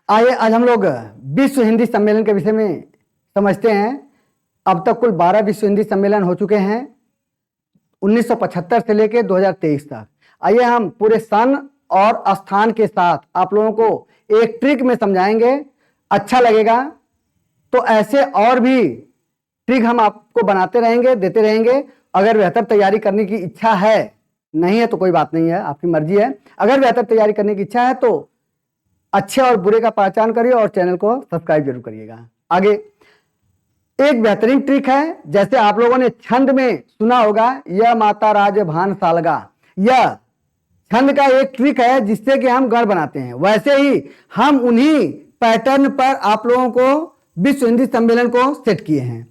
आइए आज हम लोग विश्व हिंदी सम्मेलन के विषय में समझते हैं। अब तक कुल 12 विश्व हिंदी सम्मेलन हो चुके हैं 1975 से लेकर 2023 तक। आइए हम पूरे सन और स्थान के साथ आप लोगों को एक ट्रिक में समझाएंगे, अच्छा लगेगा। तो ऐसे और भी ट्रिक हम आपको बनाते रहेंगे, देते रहेंगे। अगर बेहतर तैयारी करने की इच्छा है, नहीं है तो कोई बात नहीं है, आपकी मर्जी है। अगर बेहतर तैयारी करने की इच्छा है तो अच्छे और बुरे का पहचान करिए और चैनल को सब्सक्राइब जरूर करिएगा। आगे एक बेहतरीन ट्रिक है, जैसे आप लोगों ने छंद में सुना होगा, यह माता राज भान सालगा, यह छंद का एक ट्रिक है जिससे कि हम गढ़ बनाते हैं। वैसे ही हम उन्हीं पैटर्न पर आप लोगों को विश्व हिंदी सम्मेलन को सेट किए हैं।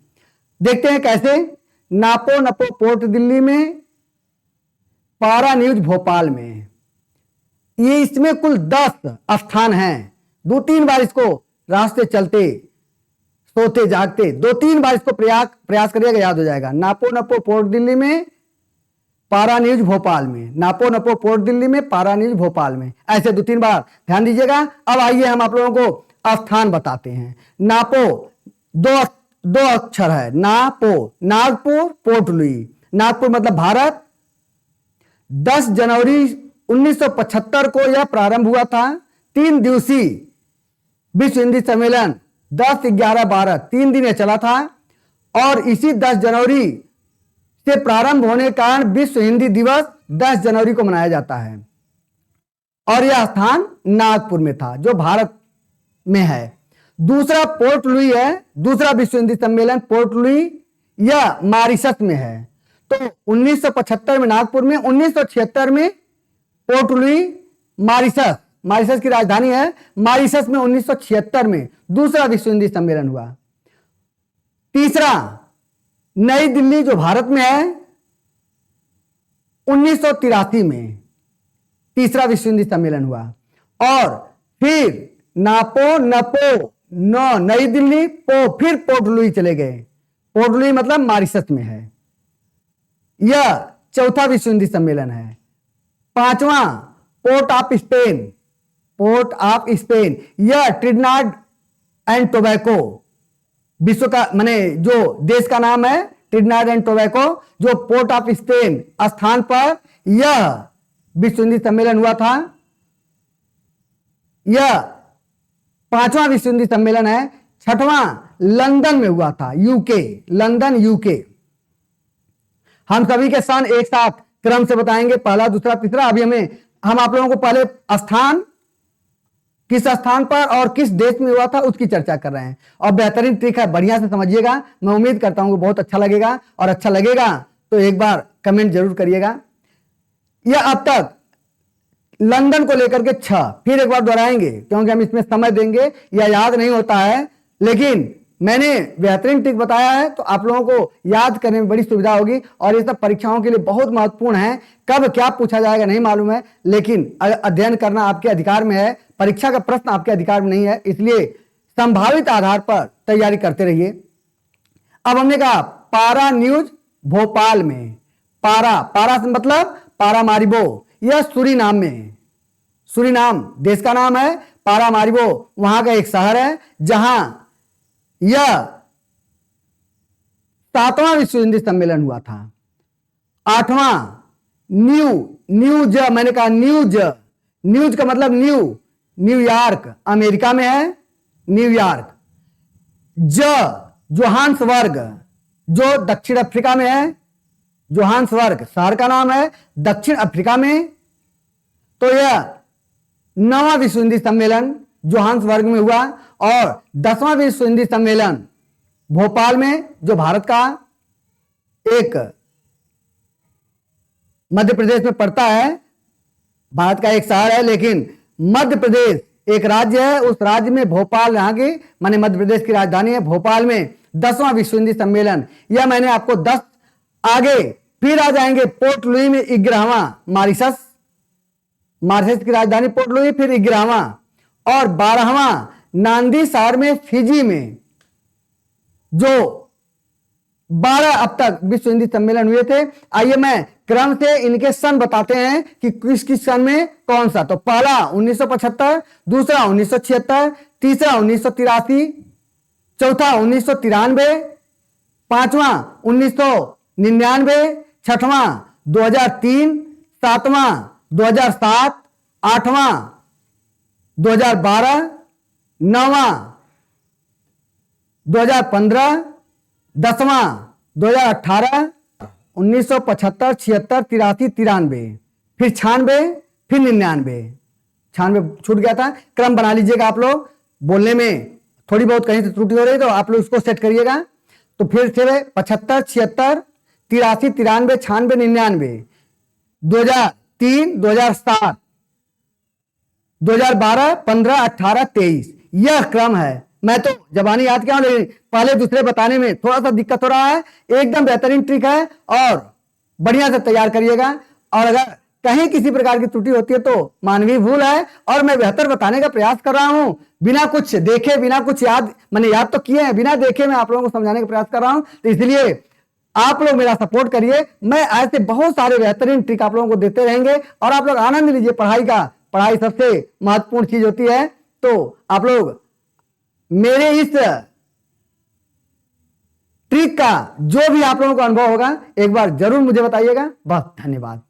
देखते हैं कैसे। नापो नपो पोर्ट दिल्ली में, पारा न्यूज भोपाल में। ये इसमें कुल 10 स्थान हैं। 2-3 बार इसको रास्ते चलते सोते जागते 2-3 बार इसको प्रयास करिएगा, याद हो जाएगा। नापो नपो पोर्ट दिल्ली में, पारा न्यूज भोपाल में। नापो नपो पोर्ट दिल्ली में, पारा न्यूज भोपाल में। ऐसे 2-3 बार ध्यान दीजिएगा। अब आइए हम आप लोगों को स्थान बताते हैं। नापो दो अक्षर है, नापो, नागपुर, पोर्ट लुई। नागपुर मतलब भारत। 10 जनवरी 1975 को यह प्रारंभ हुआ था। 3 दिवसीय विश्व हिंदी सम्मेलन 10, 11, 12 3 दिन चला था। और इसी 10 जनवरी से प्रारंभ होने के कारण विश्व हिंदी दिवस 10 जनवरी को मनाया जाता है। और यह स्थान नागपुर में था जो भारत में है। दूसरा पोर्ट लुई है, दूसरा विश्व हिंदी सम्मेलन पोर्ट लुई, यह मॉरिशस में है। तो 1975 में नागपुर में, 1976 में पोर्ट लुई मॉरिशस की राजधानी है। मॉरिशस में 1976 में दूसरा विश्व हिंदी सम्मेलन हुआ। तीसरा नई दिल्ली जो भारत में है, 1983 में तीसरा विश्व हिंदी सम्मेलन हुआ। और फिर नापो नपो नौ नई दिल्ली, पो फिर पोर्ट लुई चले गए। पोर्ट लुई मतलब मॉरिशस में है। यह चौथा विश्व हिंदी सम्मेलन है। 5वां Port of Spain, Port of Spain, यह ट्रिनिडाद एंड टोबैको, विश्व का माने जो देश का नाम है ट्रिनिडाद एंड टोबैको, जो पोर्ट ऑफ स्पेन स्थान पर यह विश्व हिंदी सम्मेलन हुआ था। यह 5वां विश्व हिंदी सम्मेलन है। 6वां लंदन में हुआ था, यूके, लंदन यूके। हम सभी के सन एक साथ क्रम से बताएंगे, पहला, दूसरा, तीसरा। अभी हम आप लोगों को पहले स्थान, किस स्थान पर और किस देश में हुआ था उसकी चर्चा कर रहे हैं। और बेहतरीन ट्रिक है, बढ़िया से समझिएगा। मैं उम्मीद करता हूं कि बहुत अच्छा लगेगा, और अच्छा लगेगा तो एक बार कमेंट जरूर करिएगा। यह अब तक लंदन को लेकर के 6, फिर एक बार दोहराएंगे क्योंकि हम इसमें समय देंगे, या याद नहीं होता है। लेकिन मैंने बेहतरीन ट्रिक बताया है तो आप लोगों को याद करने में बड़ी सुविधा होगी। और ये सब परीक्षाओं के लिए बहुत महत्वपूर्ण है। कब क्या पूछा जाएगा नहीं मालूम है, लेकिन अध्ययन करना आपके अधिकार में है। परीक्षा का प्रश्न आपके अधिकार में नहीं है, इसलिए संभावित आधार पर तैयारी करते रहिए। अब हमने कहा पारा न्यूज भोपाल में। पारा से मतलब पारामारिबो, यह सूरीनाम में है। सूरीनाम देश का नाम है। पारामारिबो वहां का एक शहर है जहां यह 7वां विश्व हिंदी सम्मेलन हुआ था। 8वां न्यूज, मैंने कहा न्यूज का मतलब न्यूयॉर्क अमेरिका में है, न्यूयॉर्क। जोहान्सबर्ग जो दक्षिण अफ्रीका में है, जोहान्सबर्ग शहर का नाम है, दक्षिण अफ्रीका में। तो यह 9वां विश्व हिंदी सम्मेलन जोहान्सबर्ग में हुआ। और 10वां विश्व हिंदी सम्मेलन भोपाल में, जो भारत का एक मध्य प्रदेश में पड़ता है। भारत का एक शहर है लेकिन मध्य प्रदेश एक राज्य है, उस राज्य में भोपाल यहाँ की माने मध्य प्रदेश की राजधानी है। भोपाल में 10वां विश्व हिंदी सम्मेलन, यह मैंने आपको 10 आगे फिर आ जाएंगे। पोर्ट लुई में 11वां, मॉरिशस की राजधानी पोर्ट लुई, फिर 11वां। और 12वां नांदी शहर में, फिजी में, जो 12 अब तक विश्व हिंदी सम्मेलन हुए थे। आइए मैं क्रम से इनके सन बताते हैं कि किस किस सन में कौन सा। तो पहला 1975, दूसरा 1976, तीसरा 1983, चौथा 1993, पांचवा 1999, छठवां 2003, सातवां 2007, आठवां 2012, नौवां 2015, 10वां 2018, 1975, 76, 83, 93, फिर 96, फिर 99। 96 छूट गया था। क्रम बना लीजिएगा आप लोग, बोलने में थोड़ी बहुत कहीं से त्रुटि हो रही तो आप लोग इसको सेट करिएगा। तो फिर से 75, 76, 83, 93, 96, 99, 2003, 2007, 2012, 15, 18, 23, यह क्रम है। मैं तो जबानी याद किया हूं, लेकिन पहले दूसरे बताने में थोड़ा सा दिक्कत हो रहा है। एकदम बेहतरीन ट्रिक है और बढ़िया से तैयार करिएगा। और अगर कहीं किसी प्रकार की त्रुटि होती है तो मानवीय भूल है, और मैं बेहतर बताने का प्रयास कर रहा हूं, बिना कुछ देखे, बिना कुछ याद, मैंने याद तो किए हैं, बिना देखे मैं आप लोगों को समझाने का प्रयास कर रहा हूं। तो इसलिए आप लोग मेरा सपोर्ट करिए। मैं ऐसे बहुत सारे बेहतरीन ट्रिक आप लोगों को देते रहेंगे और आप लोग आनंद लीजिए पढ़ाई का। पढ़ाई सबसे महत्वपूर्ण चीज होती है। तो आप लोग मेरे इस ट्रिक का जो भी आप लोगों को अनुभव होगा एक बार जरूर मुझे बताइएगा। बहुत धन्यवाद।